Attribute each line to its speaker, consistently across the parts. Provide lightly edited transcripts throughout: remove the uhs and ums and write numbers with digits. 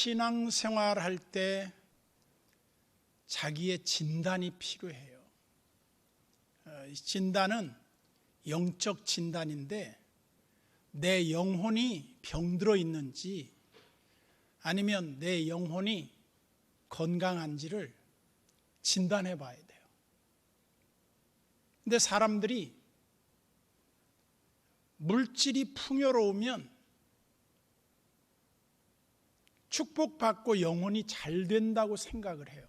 Speaker 1: 신앙생활 할 때 자기의 진단이 필요해요. 진단은 영적 진단인데 내 영혼이 병들어 있는지 아니면 내 영혼이 건강한지를 진단해 봐야 돼요. 근데 사람들이 물질이 풍요로우면 축복받고 영혼이 잘 된다고 생각을 해요.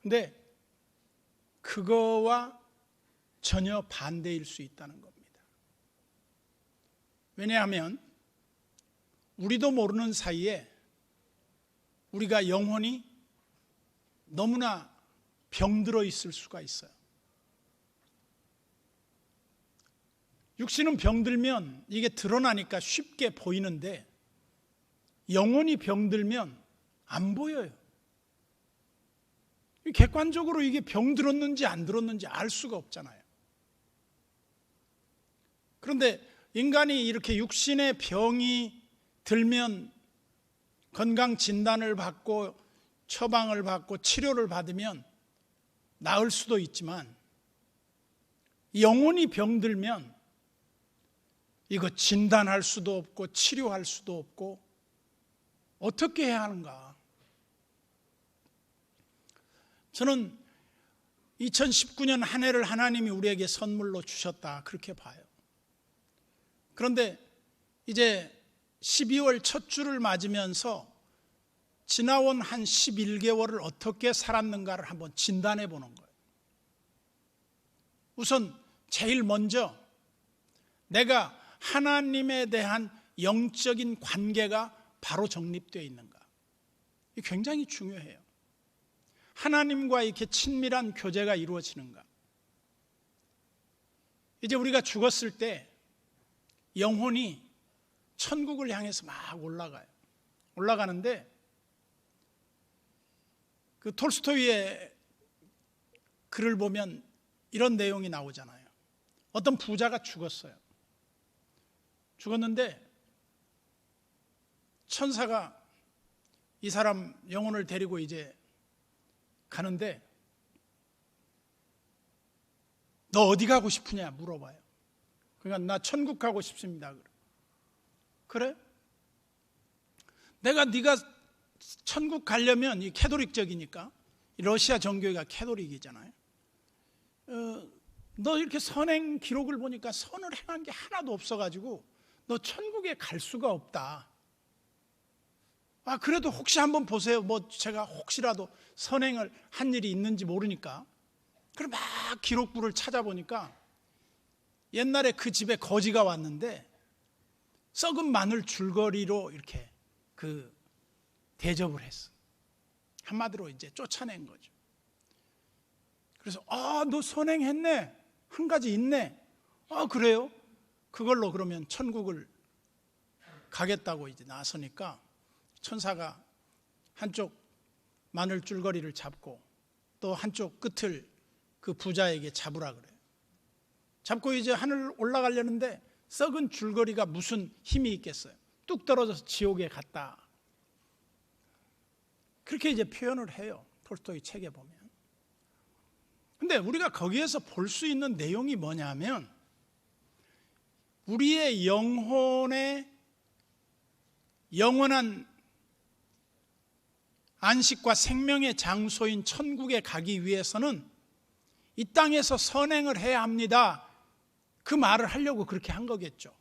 Speaker 1: 근데 그거와 전혀 반대일 수 있다는 겁니다. 왜냐하면 우리도 모르는 사이에 우리가 영혼이 너무나 병들어 있을 수가 있어요. 육신은 병들면 이게 드러나니까 쉽게 보이는데 영혼이 병들면 안 보여요. 객관적으로 이게 병들었는지 안 들었는지 알 수가 없잖아요. 그런데 인간이 이렇게 육신의 병이 들면 건강 진단을 받고 처방을 받고 치료를 받으면 나을 수도 있지만 영혼이 병들면 이거 진단할 수도 없고 치료할 수도 없고 어떻게 해야 하는가? 저는 2019년 한 해를 하나님이 우리에게 선물로 주셨다 그렇게 봐요. 그런데 이제 12월 첫 주를 맞으면서 지나온 한 11개월을 어떻게 살았는가를 한번 진단해 보는 거예요. 우선 제일 먼저 내가 하나님에 대한 영적인 관계가 바로 정립되어 있는가? 이게 굉장히 중요해요. 하나님과 이렇게 친밀한 교제가 이루어지는가? 이제 우리가 죽었을 때 영혼이 천국을 향해서 막 올라가요. 올라가는데 그 톨스토이의 글을 보면 이런 내용이 나오잖아요. 어떤 부자가 죽었어요. 죽었는데 천사가 이 사람 영혼을 데리고 이제 가는데 너 어디 가고 싶으냐 물어봐요. 그러니까 나 천국 가고 싶습니다. 그래? 네가 천국 가려면 이 캐톨릭적이니까 러시아 정교회가 캐톨릭이잖아요. 너 이렇게 선행 기록을 보니까 선을 행한 게 하나도 없어가지고 너 천국에 갈 수가 없다. 그래도 혹시 한번 보세요. 뭐 제가 혹시라도 선행을 한 일이 있는지 모르니까. 그럼 막 기록부를 찾아보니까 옛날에 그 집에 거지가 왔는데 썩은 마늘 줄거리로 이렇게 그 대접을 했어. 한마디로 이제 쫓아낸 거죠. 그래서 너 선행했네. 한 가지 있네. 그래요? 그걸로 그러면 천국을 가겠다고 이제 나서니까 천사가 한쪽 마늘 줄거리를 잡고 또 한쪽 끝을 그 부자에게 잡으라 그래요. 잡고 이제 하늘 올라가려는데 썩은 줄거리가 무슨 힘이 있겠어요? 뚝 떨어져서 지옥에 갔다. 그렇게 이제 표현을 해요. 톨스토이 책에 보면. 근데 우리가 거기에서 볼 수 있는 내용이 뭐냐면 우리의 영혼의 영원한 안식과 생명의 장소인 천국에 가기 위해서는 이 땅에서 선행을 해야 합니다. 그 말을 하려고 그렇게 한 거겠죠.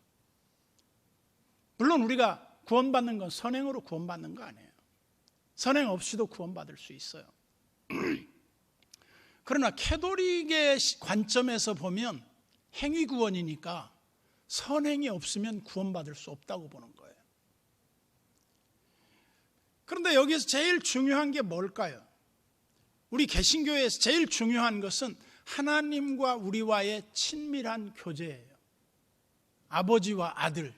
Speaker 1: 물론 우리가 구원받는 건 선행으로 구원받는 거 아니에요. 선행 없이도 구원받을 수 있어요. 그러나 캐톨릭의 관점에서 보면 행위 구원이니까 선행이 없으면 구원받을 수 없다고 보는 거예요. 그런데 여기서 제일 중요한 게 뭘까요? 우리 개신교에서 제일 중요한 것은 하나님과 우리와의 친밀한 교제예요. 아버지와 아들.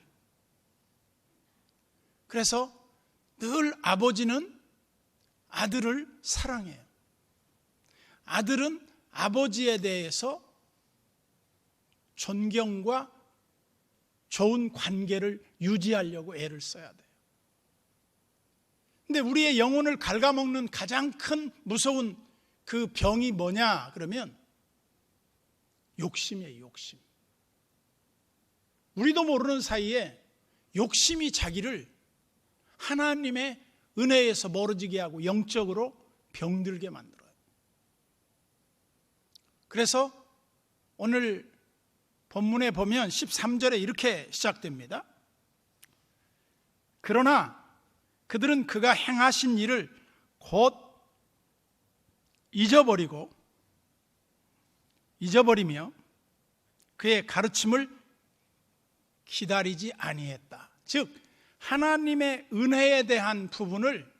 Speaker 1: 그래서 늘 아버지는 아들을 사랑해요. 아들은 아버지에 대해서 존경과 좋은 관계를 유지하려고 애를 써야 돼요. 근데 우리의 영혼을 갉아먹는 가장 큰 무서운 그 병이 뭐냐 그러면 욕심이에요. 욕심. 우리도 모르는 사이에 욕심이 자기를 하나님의 은혜에서 멀어지게 하고 영적으로 병들게 만들어요. 그래서 오늘 본문에 보면 13절에 이렇게 시작됩니다. 그러나 그들은 그가 행하신 일을 곧 잊어버리며 그의 가르침을 기다리지 아니했다. 즉 하나님의 은혜에 대한 부분을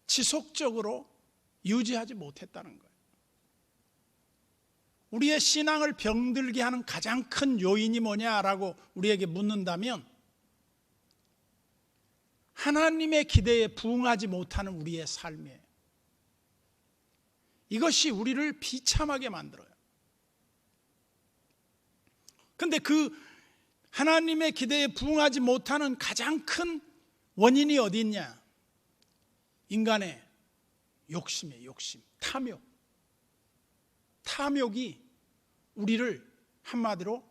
Speaker 1: 지속적으로 유지하지 못했다는 거예요. 우리의 신앙을 병들게 하는 가장 큰 요인이 뭐냐라고 우리에게 묻는다면 하나님의 기대에 부응하지 못하는 우리의 삶이에요. 이것이 우리를 비참하게 만들어요. 그런데 그 하나님의 기대에 부응하지 못하는 가장 큰 원인이 어디 있냐? 인간의 욕심이에요. 욕심, 탐욕. 탐욕이 우리를 한마디로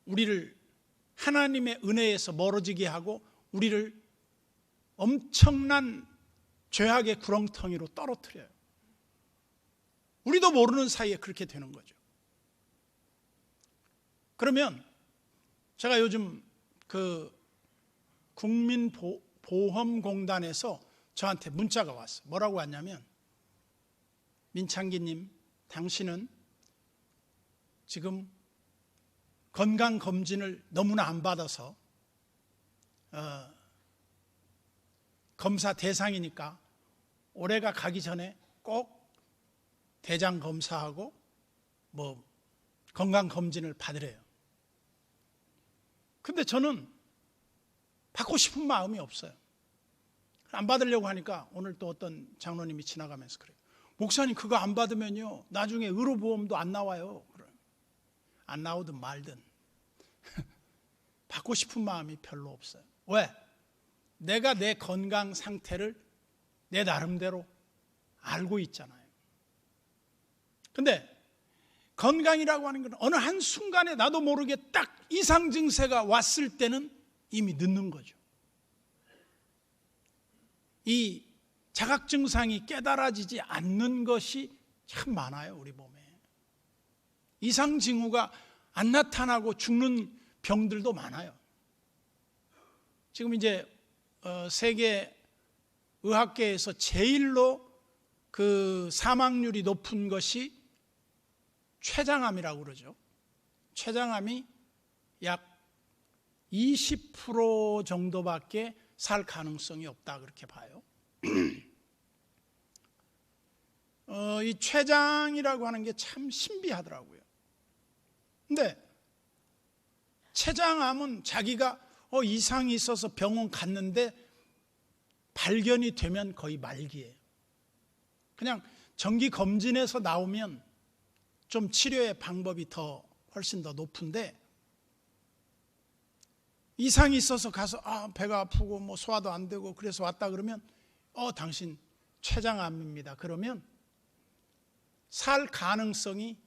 Speaker 1: 우리를 하나님의 은혜에서 멀어지게 하고 우리를 엄청난 죄악의 구렁텅이로 떨어뜨려요. 우리도 모르는 사이에 그렇게 되는 거죠. 그러면 제가 요즘 그 국민보험공단에서 저한테 문자가 왔어요. 뭐라고 왔냐면, 민창기님, 당신은 지금 건강검진을 너무나 안 받아서 검사 대상이니까 올해가 가기 전에 꼭 대장 검사하고 뭐 건강검진을 받으래요. 근데 저는 받고 싶은 마음이 없어요. 안 받으려고 하니까 오늘 또 어떤 장로님이 지나가면서 그래요. 목사님, 그거 안 받으면요 나중에 의료보험도 안 나와요. 안 나오든 말든 받고 싶은 마음이 별로 없어요. 왜? 내가 내 건강 상태를 내 나름대로 알고 있잖아요. 근데 건강이라고 하는 건 어느 한순간에 나도 모르게 딱 이상 증세가 왔을 때는 이미 늦는 거죠. 이 자각 증상이 깨달아지지 않는 것이 참 많아요, 우리 몸에. 이상 징후가 안 나타나고 죽는 병들도 많아요. 지금 이제 세계 의학계에서 제일로 그 사망률이 높은 것이 췌장암이라고 그러죠. 췌장암이 약 20% 정도밖에 살 가능성이 없다 그렇게 봐요. 이 췌장이라고 하는 게 참 신비하더라고요. 근데 췌장암은 자기가 이상이 있어서 병원 갔는데 발견이 되면 거의 말기예요. 그냥 정기 검진에서 나오면 좀 치료의 방법이 훨씬 더 높은데, 이상이 있어서 가서 배가 아프고 뭐 소화도 안 되고 그래서 왔다 그러면 당신 췌장암입니다. 그러면 살 가능성이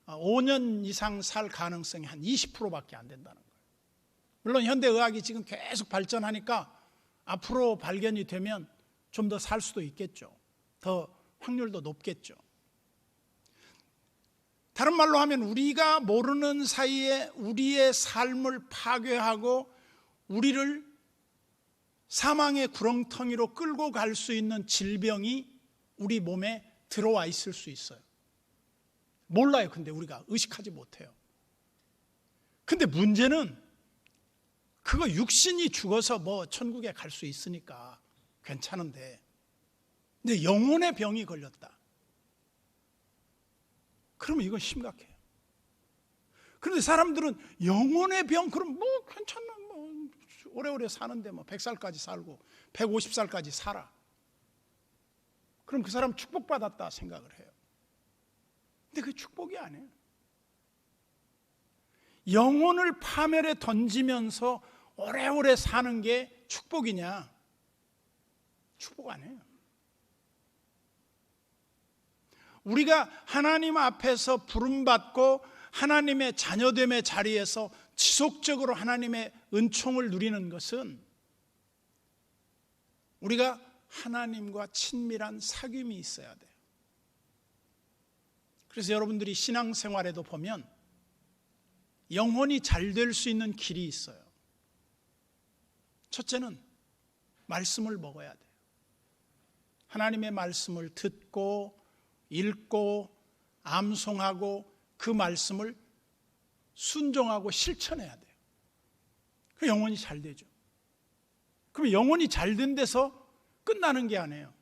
Speaker 1: 5년 이상 살 가능성이 한 20%밖에 안 된다는 거예요. 물론 현대의학이 지금 계속 발전하니까 앞으로 발견이 되면 좀 더 살 수도 있겠죠. 더 확률도 높겠죠. 다른 말로 하면 우리가 모르는 사이에 우리의 삶을 파괴하고 우리를 사망의 구렁텅이로 끌고 갈 수 있는 질병이 우리 몸에 들어와 있을 수 있어요. 몰라요. 근데 우리가 의식하지 못해요. 근데 문제는 그거 육신이 죽어서 뭐 천국에 갈 수 있으니까 괜찮은데, 근데 영혼의 병이 걸렸다. 그러면 이건 심각해요. 그런데 사람들은 영혼의 병, 그럼 뭐 괜찮나, 뭐 오래오래 사는데 뭐 100살까지 살고 150살까지 살아. 그럼 그 사람 축복받았다 생각을 해요. 근데 그게 축복이 아니에요. 영혼을 파멸에 던지면서 오래오래 사는 게 축복이냐? 축복 아니에요. 우리가 하나님 앞에서 부름받고 하나님의 자녀됨의 자리에서 지속적으로 하나님의 은총을 누리는 것은 우리가 하나님과 친밀한 사귐이 있어야 돼요. 그래서 여러분들이 신앙생활에도 보면 영혼이 잘 될 수 있는 길이 있어요. 첫째는 말씀을 먹어야 돼요. 하나님의 말씀을 듣고 읽고 암송하고 그 말씀을 순종하고 실천해야 돼요. 그 영혼이 잘 되죠. 그럼 영혼이 잘 된 데서 끝나는 게 아니에요.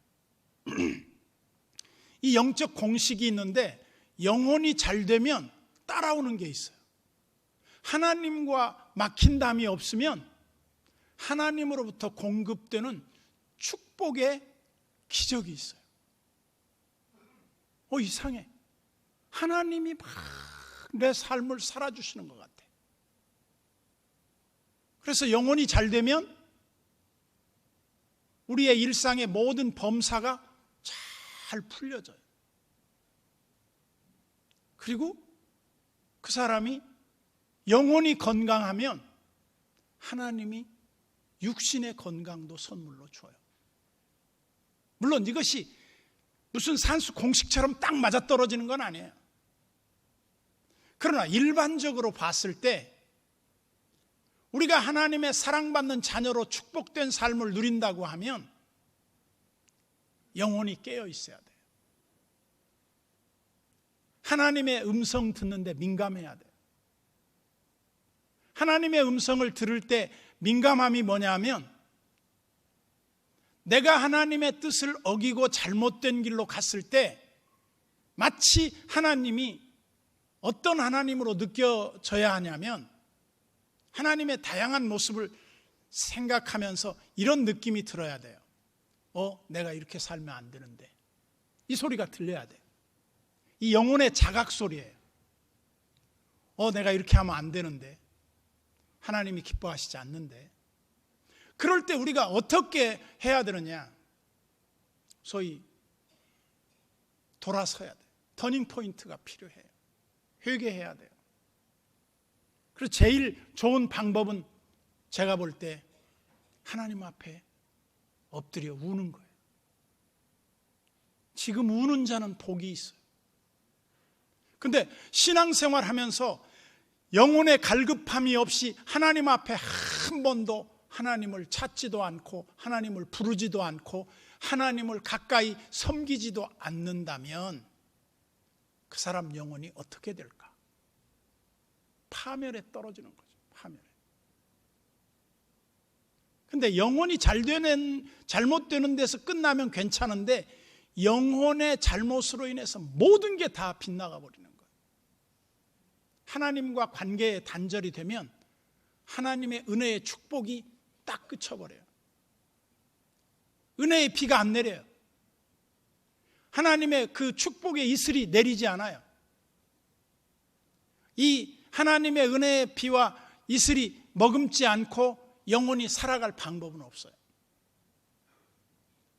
Speaker 1: 이 영적 공식이 있는데 영혼이 잘 되면 따라오는 게 있어요. 하나님과 막힌 담이 없으면 하나님으로부터 공급되는 축복의 기적이 있어요. 이상해. 하나님이 막 내 삶을 살아주시는 것 같아. 그래서 영혼이 잘 되면 우리의 일상의 모든 범사가 잘 풀려져요. 그리고 그 사람이 영혼이 건강하면 하나님이 육신의 건강도 선물로 줘요. 물론 이것이 무슨 산수 공식처럼 딱 맞아떨어지는 건 아니에요. 그러나 일반적으로 봤을 때 우리가 하나님의 사랑받는 자녀로 축복된 삶을 누린다고 하면 영혼이 깨어 있어야 돼요. 하나님의 음성 듣는데 민감해야 돼요. 하나님의 음성을 들을 때 민감함이 뭐냐면 내가 하나님의 뜻을 어기고 잘못된 길로 갔을 때 마치 하나님이 어떤 하나님으로 느껴져야 하냐면 하나님의 다양한 모습을 생각하면서 이런 느낌이 들어야 돼요. 내가 이렇게 살면 안 되는데. 이 소리가 들려야 돼요. 이 영혼의 자각 소리예요. 내가 이렇게 하면 안 되는데. 하나님이 기뻐하시지 않는데. 그럴 때 우리가 어떻게 해야 되느냐? 소위 돌아서야 돼요. 터닝 포인트가 필요해요. 회개해야 돼요. 그래서 제일 좋은 방법은 제가 볼 때 하나님 앞에 엎드려 우는 거예요. 지금 우는 자는 복이 있어요. 근데 신앙생활 하면서 영혼의 갈급함이 없이 하나님 앞에 한 번도 하나님을 찾지도 않고 하나님을 부르지도 않고 하나님을 가까이 섬기지도 않는다면 그 사람 영혼이 어떻게 될까? 파멸에 떨어지는 거죠. 파멸에. 근데 영혼이 잘못되는 데서 끝나면 괜찮은데 영혼의 잘못으로 인해서 모든 게 다 빗나가 버리는 거예요. 하나님과 관계에 단절이 되면 하나님의 은혜의 축복이 딱 그쳐버려요. 은혜의 비가 안 내려요. 하나님의 그 축복의 이슬이 내리지 않아요. 이 하나님의 은혜의 비와 이슬이 머금지 않고 영혼이 살아갈 방법은 없어요.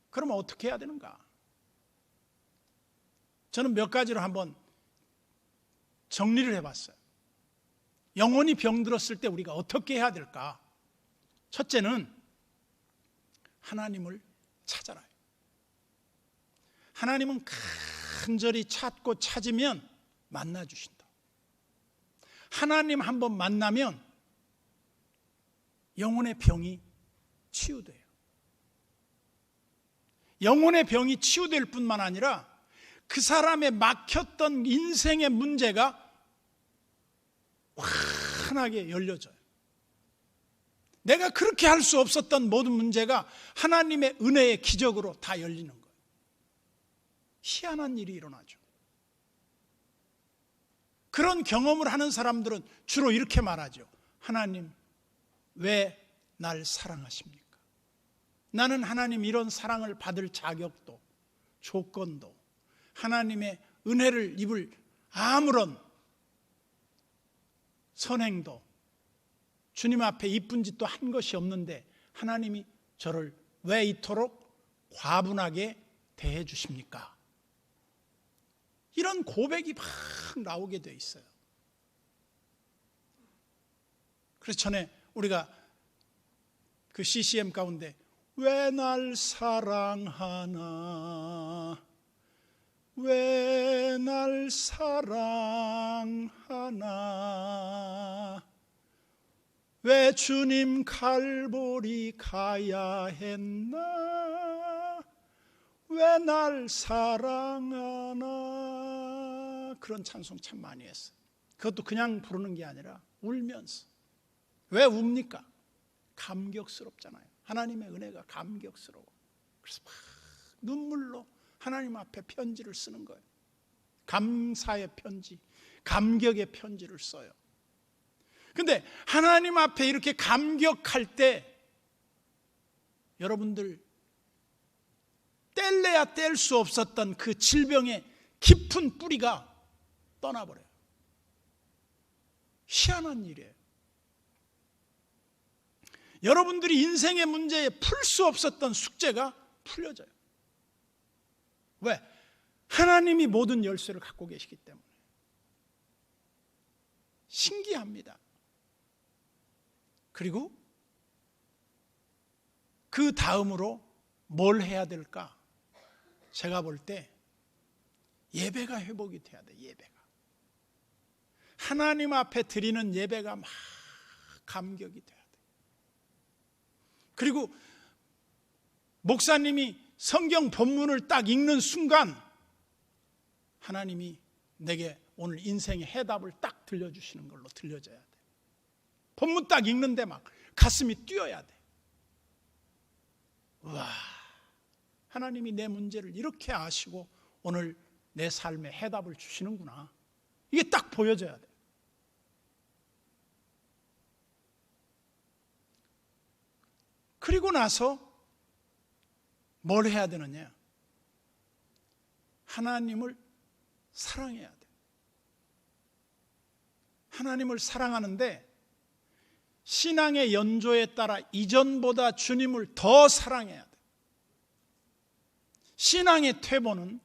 Speaker 1: 그러면 어떻게 해야 되는가? 저는 몇 가지로 한번 정리를 해봤어요. 영혼이 병들었을 때 우리가 어떻게 해야 될까? 첫째는 하나님을 찾아라. 하나님은 간절히 찾고 찾으면 만나주신다. 하나님 한번 만나면 영혼의 병이 치유돼요. 영혼의 병이 치유될 뿐만 아니라 그 사람의 막혔던 인생의 문제가 환하게 열려져요. 내가 그렇게 할 수 없었던 모든 문제가 하나님의 은혜의 기적으로 다 열리는 거예요. 희한한 일이 일어나죠. 그런 경험을 하는 사람들은 주로 이렇게 말하죠. 하나님, 왜 날 사랑하십니까? 나는 하나님 이런 사랑을 받을 자격도 조건도 하나님의 은혜를 입을 아무런 선행도 주님 앞에 이쁜 짓도 한 것이 없는데 하나님이 저를 왜 이토록 과분하게 대해 주십니까? 이런 고백이 막 나오게 돼 있어요. 그래서 전에 우리가 그 CCM 가운데 왜 날 사랑하나, 왜 날 사랑하나, 왜 주님 갈보리 가야 했나, 왜 날 사랑하나. 그런 찬송 참 많이 했어요. 그것도 그냥 부르는 게 아니라 울면서. 왜 웁니까? 감격스럽잖아요. 하나님의 은혜가 감격스러워. 그래서 막 눈물로 하나님 앞에 편지를 쓰는 거예요. 감사의 편지, 감격의 편지를 써요. 근데 하나님 앞에 이렇게 감격할 때 여러분들 뗄래야 뗄 수 없었던 그 질병의 깊은 뿌리가 떠나버려요. 희한한 일이에요. 여러분들이 인생의 문제에 풀 수 없었던 숙제가 풀려져요. 왜? 하나님이 모든 열쇠를 갖고 계시기 때문에. 신기합니다. 그리고 그 다음으로 뭘 해야 될까? 제가 볼 때 예배가 회복이 돼야 돼. 예배가. 하나님 앞에 드리는 예배가 막 감격이 돼야 돼. 그리고 목사님이 성경 본문을 딱 읽는 순간 하나님이 내게 오늘 인생의 해답을 딱 들려주시는 걸로 들려져야 돼. 본문 딱 읽는데 막 가슴이 뛰어야 돼. 와, 하나님이 내 문제를 이렇게 아시고 오늘 내 삶에 해답을 주시는구나. 이게 딱 보여져야 돼. 그리고 나서 뭘 해야 되느냐? 하나님을 사랑해야 돼. 하나님을 사랑하는데 신앙의 연조에 따라 이전보다 주님을 더 사랑해야 돼. 신앙의 퇴보는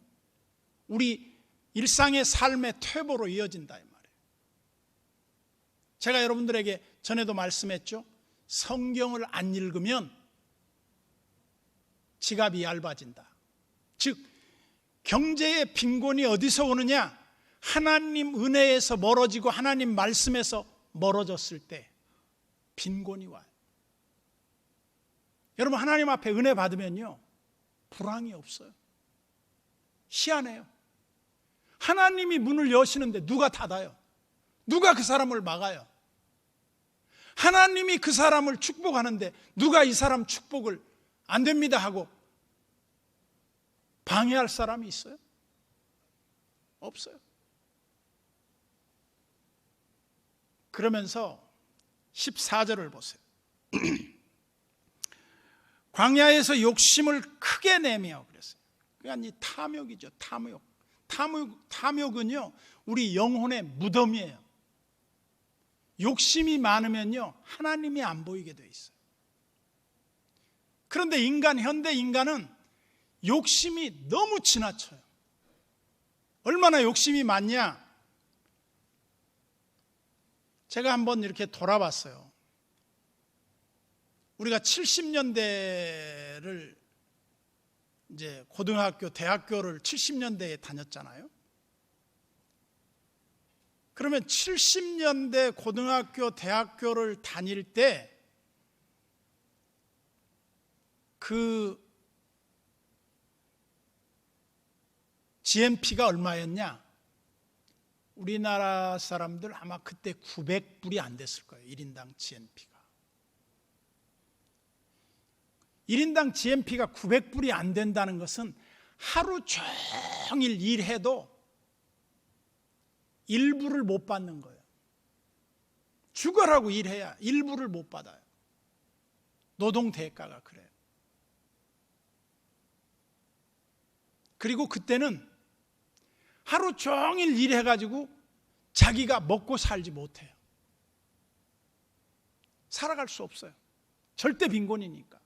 Speaker 1: 우리 일상의 삶의 퇴보로 이어진다 이 말이에요. 제가 여러분들에게 전에도 말씀했죠. 성경을 안 읽으면 지갑이 얇아진다. 즉 경제의 빈곤이 어디서 오느냐? 하나님 은혜에서 멀어지고 하나님 말씀에서 멀어졌을 때 빈곤이 와요. 여러분 하나님 앞에 은혜 받으면요 불황이 없어요. 희한해요. 하나님이 문을 여시는데 누가 닫아요? 누가 그 사람을 막아요? 하나님이 그 사람을 축복하는데 누가 이 사람 축복을 안 됩니다 하고 방해할 사람이 있어요? 없어요. 그러면서 14절을 보세요. 광야에서 욕심을 크게 내며 그랬어요. 그러니까 이 탐욕이죠. 탐욕은요 우리 영혼의 무덤이에요. 욕심이 많으면요 하나님이 안 보이게 돼 있어요. 그런데 현대 인간은 욕심이 너무 지나쳐요. 얼마나 욕심이 많냐? 제가 한번 이렇게 돌아봤어요. 우리가 70년대를 이제 고등학교, 대학교를 70년대에 다녔잖아요. 그러면 70년대 고등학교, 대학교를 다닐 때 그 GNP가 얼마였냐? 우리나라 사람들 아마 그때 900불이 안 됐을 거예요. 1인당 GNP가. 1인당 GNP가 900불이 안 된다는 것은 하루 종일 일해도 일부를 못 받는 거예요. 죽어라고 일해야 일부를 못 받아요. 노동 대가가 그래요. 그리고 그때는 하루 종일 일해가지고 자기가 먹고 살지 못해요. 살아갈 수 없어요. 절대 빈곤이니까.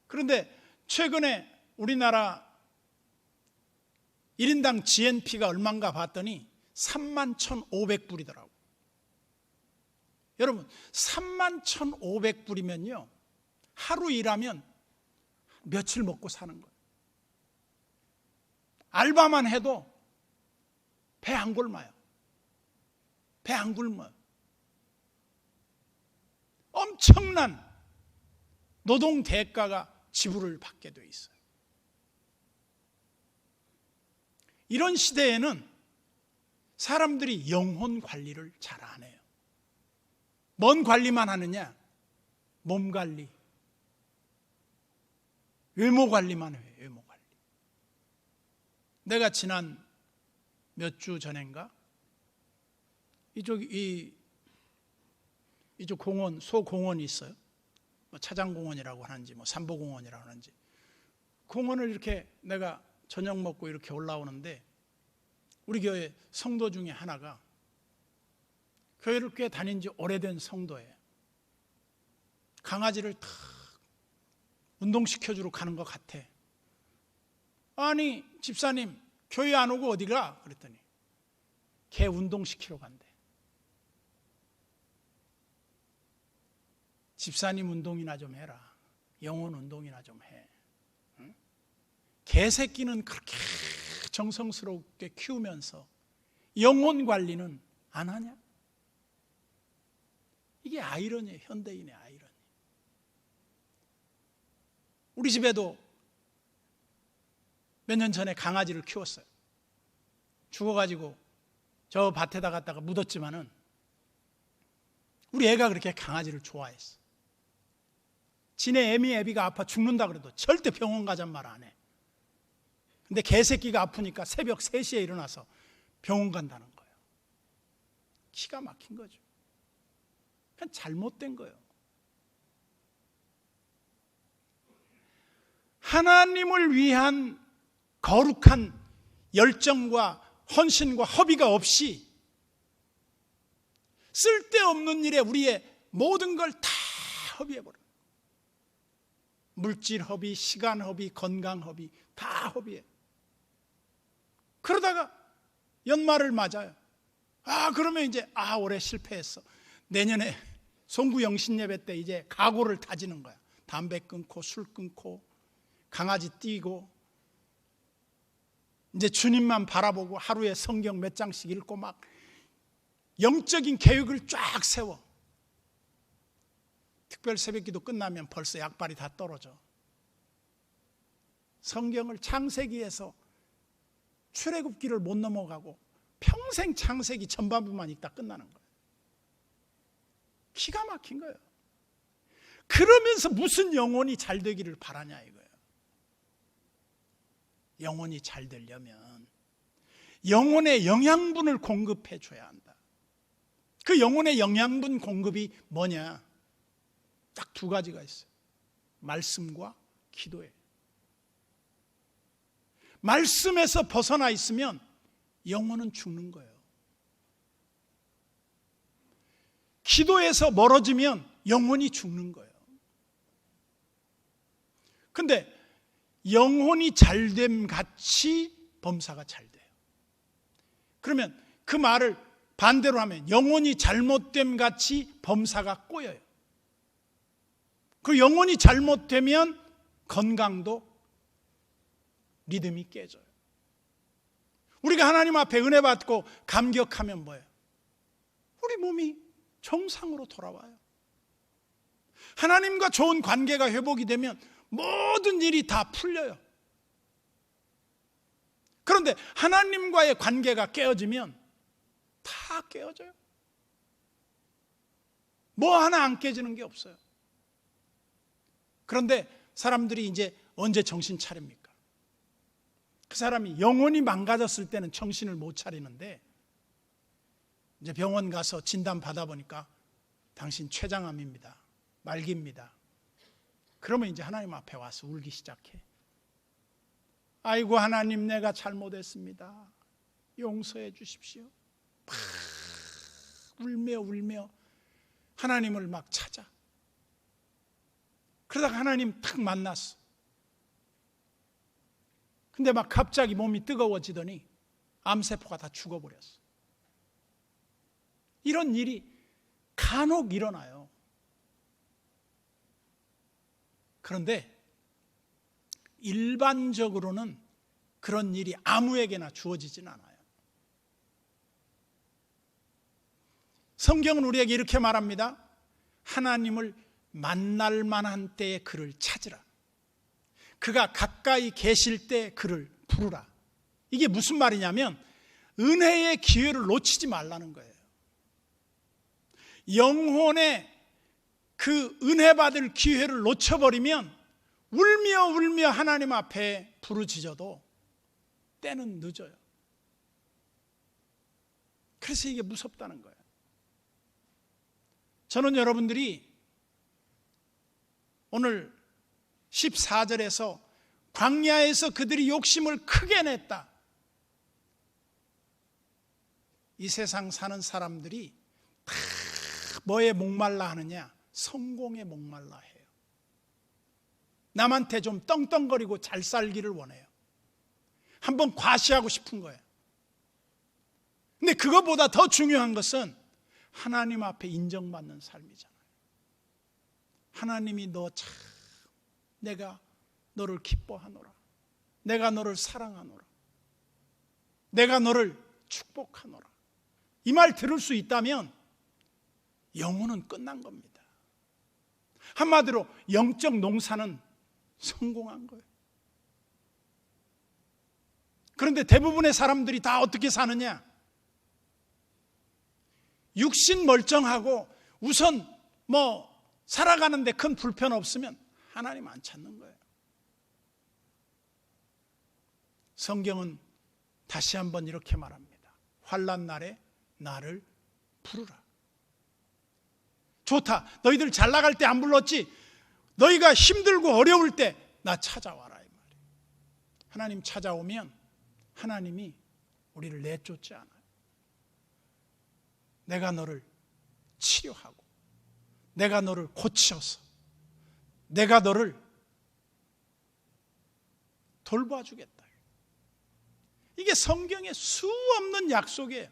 Speaker 1: 그런데 최근에 우리나라 1인당 GNP가 얼마인가 봤더니 31,500불이더라고요. 여러분 31,500불이면요 하루 일하면 며칠 먹고 사는 거예요. 알바만 해도 배 안 굶어요. 배 안 굶어요. 엄청난 노동 대가가 지불을 받게 돼 있어요. 이런 시대에는 사람들이 영혼 관리를 잘 안 해요. 뭔 관리만 하느냐? 몸 관리, 외모 관리만 해요. 외모 관리. 내가 지난 몇 주 전인가 이쪽 공원, 소공원이 있어요. 뭐 차장공원이라고 하는지 뭐 삼보공원이라고 하는지 공원을 이렇게 내가 저녁 먹고 이렇게 올라오는데 우리 교회 성도 중에 하나가 교회를 꽤 다닌 지 오래된 성도예요. 강아지를 탁 운동시켜주러 가는 것 같아. 아니 집사님 교회 안 오고 어디 가? 그랬더니 개 운동시키러 간대. 집사님 운동이나 좀 해라. 영혼 운동이나 좀 해. 응? 개새끼는 그렇게 정성스럽게 키우면서 영혼 관리는 안 하냐? 이게 아이러니예요. 현대인의 아이러니. 우리 집에도 몇 년 전에 강아지를 키웠어요. 죽어가지고 저 밭에다 갖다가 묻었지만은 우리 애가 그렇게 강아지를 좋아했어. 지네 애비가 아파 죽는다 그래도 절대 병원 가잔 말 안 해. 근데 개새끼가 아프니까 새벽 3시에 일어나서 병원 간다는 거예요. 기가 막힌 거죠. 그냥 잘못된 거예요. 하나님을 위한 거룩한 열정과 헌신과 허비가 없이 쓸데없는 일에 우리의 모든 걸 다 허비해버려요. 물질 허비, 시간 허비, 건강 허비 다 허비해. 그러다가 연말을 맞아요. 그러면 이제 올해 실패했어. 내년에 송구 영신 예배 때 이제 각오를 다지는 거야. 담배 끊고 술 끊고 강아지 띄고 이제 주님만 바라보고 하루에 성경 몇 장씩 읽고 막 영적인 계획을 쫙 세워. 특별 새벽기도 끝나면 벌써 약발이 다 떨어져. 성경을 창세기에서 출애굽기를 못 넘어가고 평생 창세기 전반부만 읽다 끝나는 거예요. 기가 막힌 거예요. 그러면서 무슨 영혼이 잘 되기를 바라냐 이거예요. 영혼이 잘 되려면 영혼의 영양분을 공급해 줘야 한다. 그 영혼의 영양분 공급이 뭐냐? 딱 2가지가 있어요. 말씀과 기도예요. 말씀에서 벗어나 있으면 영혼은 죽는 거예요. 기도에서 멀어지면 영혼이 죽는 거예요. 근데 영혼이 잘됨 같이 범사가 잘 돼요. 그러면 그 말을 반대로 하면 영혼이 잘못됨 같이 범사가 꼬여요. 그 영혼이 잘못되면 건강도 리듬이 깨져요. 우리가 하나님 앞에 은혜 받고 감격하면 뭐예요? 우리 몸이 정상으로 돌아와요. 하나님과 좋은 관계가 회복이 되면 모든 일이 다 풀려요. 그런데 하나님과의 관계가 깨어지면 다 깨어져요. 뭐 하나 안 깨지는 게 없어요. 그런데 사람들이 이제 언제 정신 차립니까? 그 사람이 영혼이 망가졌을 때는 정신을 못 차리는데 이제 병원 가서 진단 받아보니까 당신 췌장암입니다. 말기입니다. 그러면 이제 하나님 앞에 와서 울기 시작해. 아이고 하나님 내가 잘못했습니다. 용서해 주십시오. 막 울며 하나님을 막 찾아. 그러다가 하나님 탁 만났어. 근데 막 갑자기 몸이 뜨거워지더니 암세포가 다 죽어버렸어. 이런 일이 간혹 일어나요. 그런데 일반적으로는 그런 일이 아무에게나 주어지진 않아요. 성경은 우리에게 이렇게 말합니다. 하나님을 만날 만한 때에 그를 찾으라. 그가 가까이 계실 때 그를 부르라. 이게 무슨 말이냐면 은혜의 기회를 놓치지 말라는 거예요. 영혼의 그 은혜 받을 기회를 놓쳐버리면 울며 하나님 앞에 부르짖어도 때는 늦어요. 그래서 이게 무섭다는 거예요. 저는 여러분들이 오늘 14절에서 광야에서 그들이 욕심을 크게 냈다. 이 세상 사는 사람들이 다 뭐에 목말라 하느냐? 성공에 목말라 해요. 남한테 좀 떵떵거리고 잘 살기를 원해요. 한번 과시하고 싶은 거예요. 근데 그것보다 더 중요한 것은 하나님 앞에 인정받는 삶이잖아요. 하나님이 너 참 내가 너를 기뻐하노라. 내가 너를 사랑하노라. 내가 너를 축복하노라. 이 말 들을 수 있다면 영혼은 끝난 겁니다. 한마디로 영적 농사는 성공한 거예요. 그런데 대부분의 사람들이 다 어떻게 사느냐? 육신 멀쩡하고 우선 살아가는데 큰 불편 없으면 하나님 안 찾는 거예요. 성경은 다시 한번 이렇게 말합니다. 환난 날에 나를 부르라. 좋다. 너희들 잘 나갈 때 안 불렀지? 너희가 힘들고 어려울 때 나 찾아와라 이 말이에요. 하나님 찾아오면 하나님이 우리를 내쫓지 않아요. 내가 너를 치료하고 내가 너를 고쳐서 내가 너를 돌봐주겠다. 이게 성경의 수 없는 약속이에요.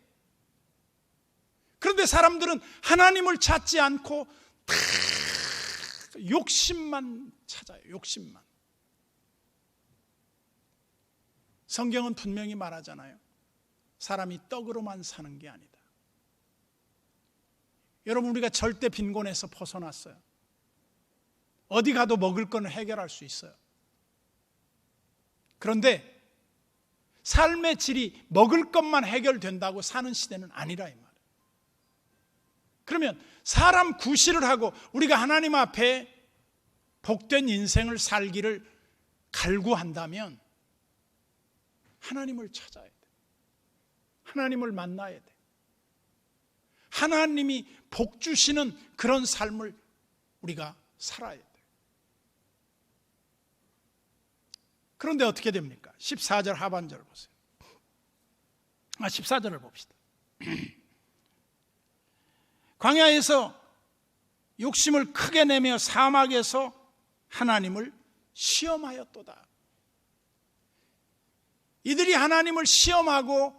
Speaker 1: 그런데 사람들은 하나님을 찾지 않고 다 욕심만 찾아요. 욕심만. 성경은 분명히 말하잖아요. 사람이 떡으로만 사는 게 아니다. 여러분, 우리가 절대 빈곤에서 벗어났어요. 어디 가도 먹을 건 해결할 수 있어요. 그런데 삶의 질이 먹을 것만 해결된다고 사는 시대는 아니라 이 말이에요. 그러면 사람 구실을 하고 우리가 하나님 앞에 복된 인생을 살기를 갈구한다면 하나님을 찾아야 돼. 하나님을 만나야 돼. 하나님이 복 주시는 그런 삶을 우리가 살아야 돼. 그런데 어떻게 됩니까? 14절 하반절을 보세요. 14절을 봅시다. 광야에서 욕심을 크게 내며 사막에서 하나님을 시험하였도다. 이들이 하나님을 시험하고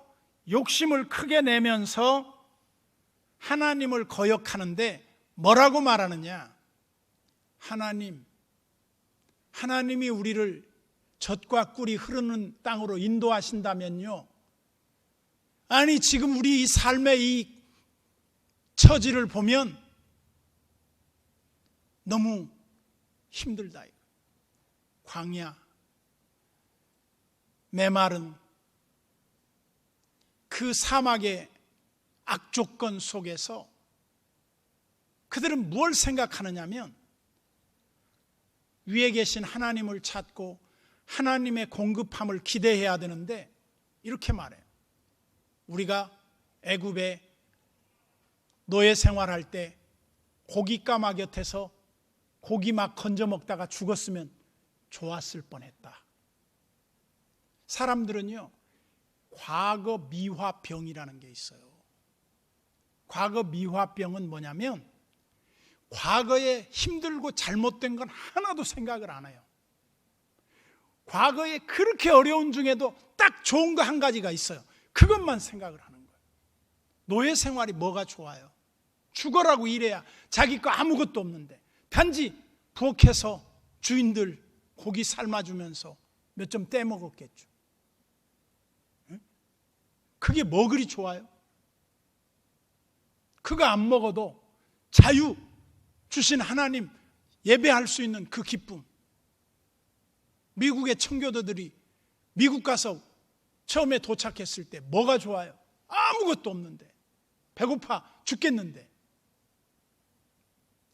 Speaker 1: 욕심을 크게 내면서 하나님을 거역하는데 뭐라고 말하느냐? 하나님이 우리를 젖과 꿀이 흐르는 땅으로 인도하신다면요, 아니 지금 우리 이 삶의 이 처지를 보면 너무 힘들다. 광야, 메마른 그 사막의 악조건 속에서 그들은 뭘 생각하느냐면 위에 계신 하나님을 찾고 하나님의 공급함을 기대해야 되는데 이렇게 말해요. 우리가 애굽에 노예 생활할 때 고깃가마 곁에서 고기 막 건져 먹다가 죽었으면 좋았을 뻔했다. 사람들은요, 과거 미화병이라는 게 있어요. 과거 미화병은 뭐냐면 과거에 힘들고 잘못된 건 하나도 생각을 안 해요. 과거에 그렇게 어려운 중에도 딱 좋은 거 한 가지가 있어요. 그것만 생각을 하는 거예요. 노예 생활이 뭐가 좋아요? 죽어라고 일해야 자기 거 아무것도 없는데 단지 부엌에서 주인들 고기 삶아주면서 몇 점 떼먹었겠죠. 그게 뭐 그리 좋아요? 그거 안 먹어도 자유 주신 하나님 예배할 수 있는 그 기쁨. 미국의 청교도들이 미국 가서 처음에 도착했을 때 뭐가 좋아요? 아무것도 없는데 배고파 죽겠는데.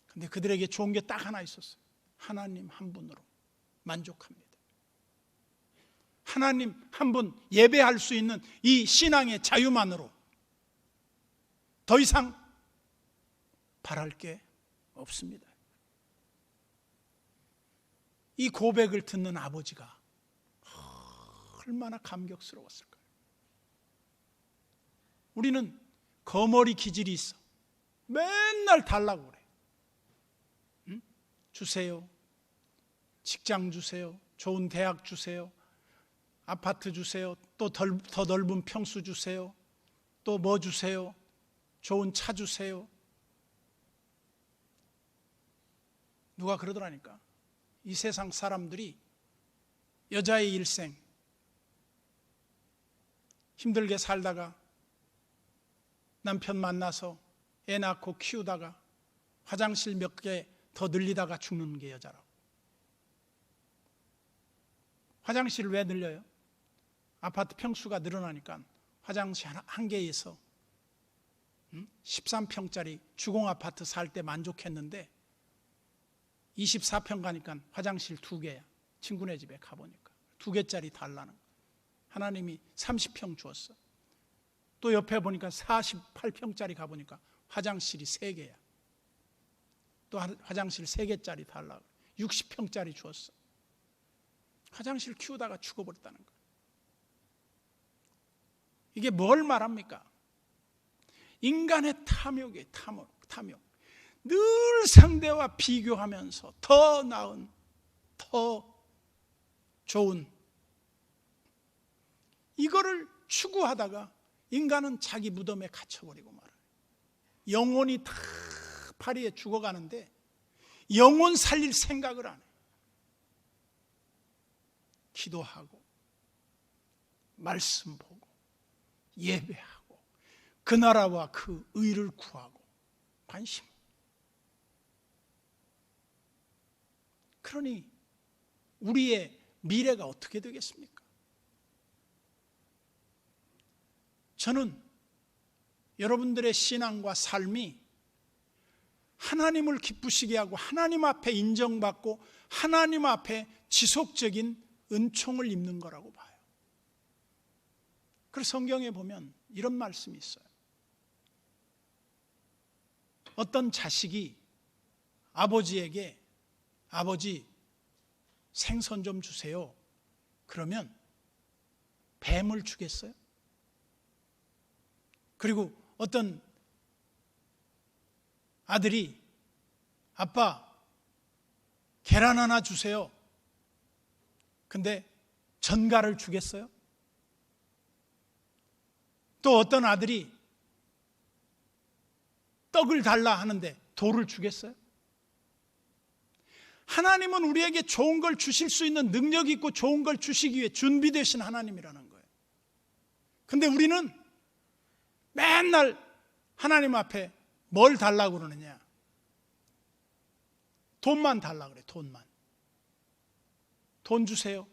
Speaker 1: 근데 그들에게 좋은 게 딱 하나 있었어요. 하나님 한 분으로 만족합니다. 하나님 한 분 예배할 수 있는 이 신앙의 자유만으로 더 이상 바랄 게 없습니다. 이 고백을 듣는 아버지가 얼마나 감격스러웠을까요? 우리는 거머리 기질이 있어. 맨날 달라고 그래. 응? 주세요. 직장 주세요. 좋은 대학 주세요. 아파트 주세요. 또 더 넓은 평수 주세요. 또 뭐 주세요. 좋은 차 주세요. 누가 그러더라니까. 이 세상 사람들이 여자의 일생 힘들게 살다가 남편 만나서 애 낳고 키우다가 화장실 몇 개 더 늘리다가 죽는 게 여자라고. 화장실을 왜 늘려요? 아파트 평수가 늘어나니까 화장실 한 개에서 13평짜리 주공 아파트 살 때 만족했는데 24평 가니까 화장실 2개야. 친구네 집에 가보니까 2개짜리 달라는 거야. 하나님이 30평 주었어. 또 옆에 보니까 48평짜리 가보니까 화장실이 3개야. 또 화장실 3개짜리 달라고 60평짜리 주었어. 화장실 키우다가 죽어버렸다는 거야. 이게 뭘 말합니까? 인간의 탐욕이에요. 탐욕. 늘 상대와 비교하면서 더 나은, 더 좋은 이거를 추구하다가 인간은 자기 무덤에 갇혀버리고 말아요. 영혼이 다 파리에 죽어가는데 영혼 살릴 생각을 안 해요. 기도하고 말씀 보고 예배하고 그 나라와 그 의를 구하고 관심. 그러니 우리의 미래가 어떻게 되겠습니까? 저는 여러분들의 신앙과 삶이 하나님을 기쁘시게 하고 하나님 앞에 인정받고 하나님 앞에 지속적인 은총을 입는 거라고 봐요. 그래서 성경에 보면 이런 말씀이 있어요. 어떤 자식이 아버지에게 아버지 생선 좀 주세요. 그러면 뱀을 주겠어요? 그리고 어떤 아들이 아빠 계란 하나 주세요. 근데 전갈을 주겠어요? 또 어떤 아들이 떡을 달라 하는데 돌을 주겠어요? 하나님은 우리에게 좋은 걸 주실 수 있는 능력이 있고 좋은 걸 주시기 위해 준비되신 하나님이라는 거예요. 근데 우리는 맨날 하나님 앞에 뭘 달라고 그러느냐? 돈만 달라고 그래. 돈만. 돈 주세요.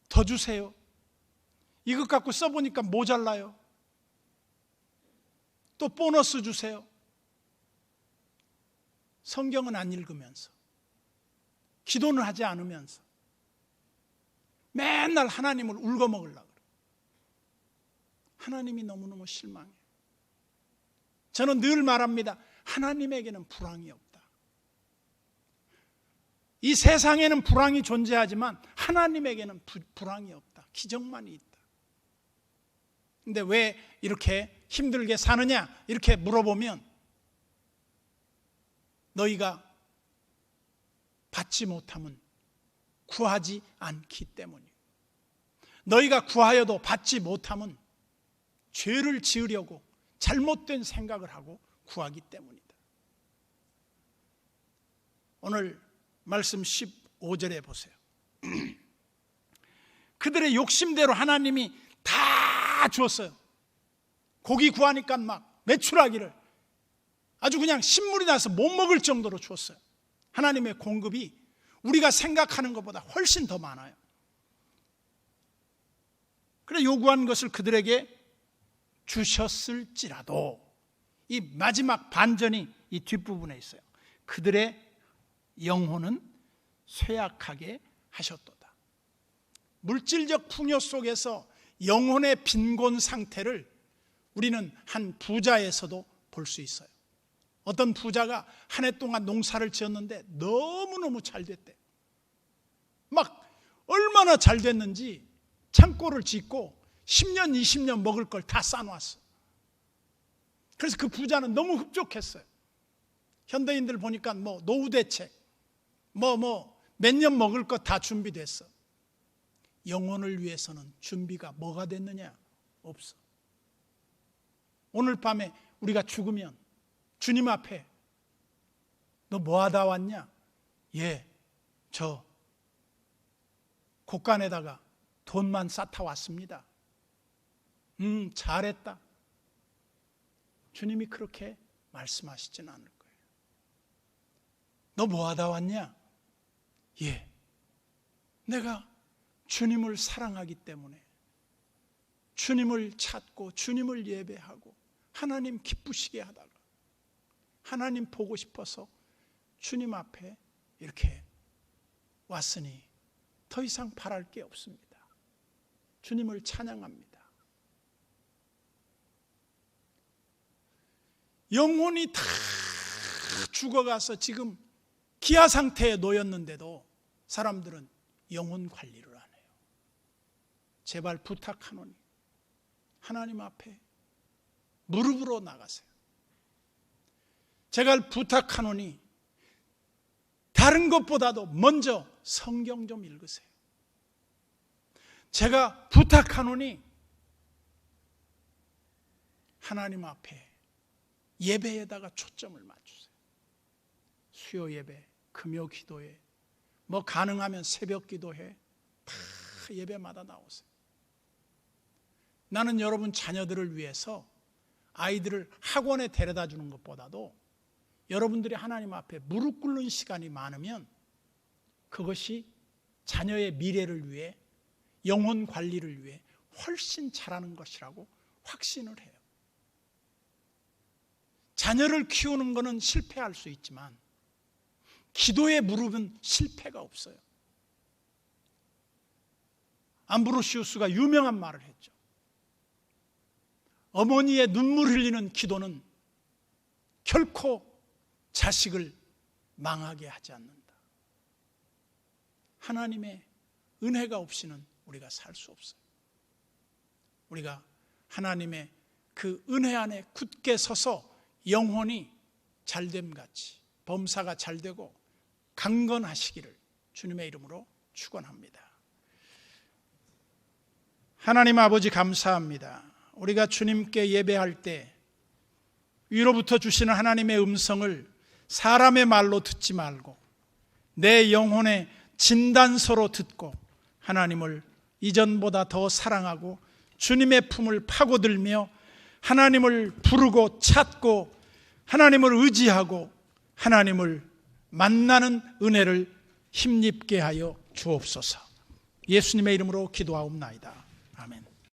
Speaker 1: 더 주세요. 이것 갖고 써보니까 모자라요. 또 보너스 주세요. 성경은 안 읽으면서 기도는 하지 않으면서 맨날 하나님을 울거먹으려고 그래요. 하나님이 너무너무 실망해요. 저는 늘 말합니다. 하나님에게는 불황이 없다. 이 세상에는 불황이 존재하지만 하나님에게는 불황이 없다. 기적만이 있다. 근데 왜 이렇게 힘들게 사느냐 이렇게 물어보면 너희가 받지 못하면 구하지 않기 때문이에요. 너희가 구하여도 받지 못하면 죄를 지으려고 잘못된 생각을 하고 구하기 때문이다. 오늘 말씀 15절에 보세요. 그들의 욕심대로 하나님이 다 주었어요. 고기 구하니까 막 메추라기를 아주 그냥 신물이 나서 못 먹을 정도로 주었어요. 하나님의 공급이 우리가 생각하는 것보다 훨씬 더 많아요. 그래 요구한 것을 그들에게 주셨을지라도 이 마지막 반전이 이 뒷부분에 있어요. 그들의 영혼은 쇠약하게 하셨도다. 물질적 풍요 속에서 영혼의 빈곤 상태를 우리는 한 부자에서도 볼 수 있어요. 어떤 부자가 한 해 동안 농사를 지었는데 너무너무 잘 됐대. 막 얼마나 잘 됐는지 창고를 짓고 10년, 20년 먹을 걸 다 싸놓았어. 그래서 그 부자는 너무 흡족했어요. 현대인들 보니까 뭐 노후 대책, 몇 년 먹을 것 다 준비됐어. 영혼을 위해서는 준비가 뭐가 됐느냐? 없어. 오늘 밤에 우리가 죽으면 주님 앞에 너 뭐 하다 왔냐? 예, 저 곳간에다가 돈만 쌓다 왔습니다. 잘했다. 주님이 그렇게 말씀하시진 않을 거예요. 너 뭐 하다 왔냐? 예, 내가 주님을 사랑하기 때문에 주님을 찾고 주님을 예배하고 하나님 기쁘시게 하다가 하나님 보고 싶어서 주님 앞에 이렇게 왔으니 더 이상 바랄 게 없습니다. 주님을 찬양합니다. 영혼이 다 죽어가서 지금 기아 상태에 놓였는데도 사람들은 영혼 관리를 안 해요. 제발 부탁하노니 하나님 앞에 무릎으로 나가세요. 제가 부탁하노니 다른 것보다도 먼저 성경 좀 읽으세요. 제가 부탁하노니 하나님 앞에 예배에다가 초점을 맞추세요. 수요 예배, 금요 기도회, 뭐 가능하면 새벽 기도회 다 예배마다 나오세요. 나는 여러분 자녀들을 위해서 아이들을 학원에 데려다 주는 것보다도 여러분들이 하나님 앞에 무릎 꿇는 시간이 많으면 그것이 자녀의 미래를 위해 영혼 관리를 위해 훨씬 잘하는 것이라고 확신을 해요. 자녀를 키우는 것은 실패할 수 있지만 기도의 무릎은 실패가 없어요. 암브로시우스가 유명한 말을 했죠. 어머니의 눈물 흘리는 기도는 결코 자식을 망하게 하지 않는다. 하나님의 은혜가 없이는 우리가 살 수 없어요. 우리가 하나님의 그 은혜 안에 굳게 서서 영혼이 잘됨같이 범사가 잘되고 강건하시기를 주님의 이름으로 축원합니다. 하나님 아버지 감사합니다. 우리가 주님께 예배할 때 위로부터 주시는 하나님의 음성을 사람의 말로 듣지 말고 내 영혼의 진단서로 듣고 하나님을 이전보다 더 사랑하고 주님의 품을 파고들며 하나님을 부르고 찾고 하나님을 의지하고 하나님을 만나는 은혜를 힘입게 하여 주옵소서. 예수님의 이름으로 기도하옵나이다.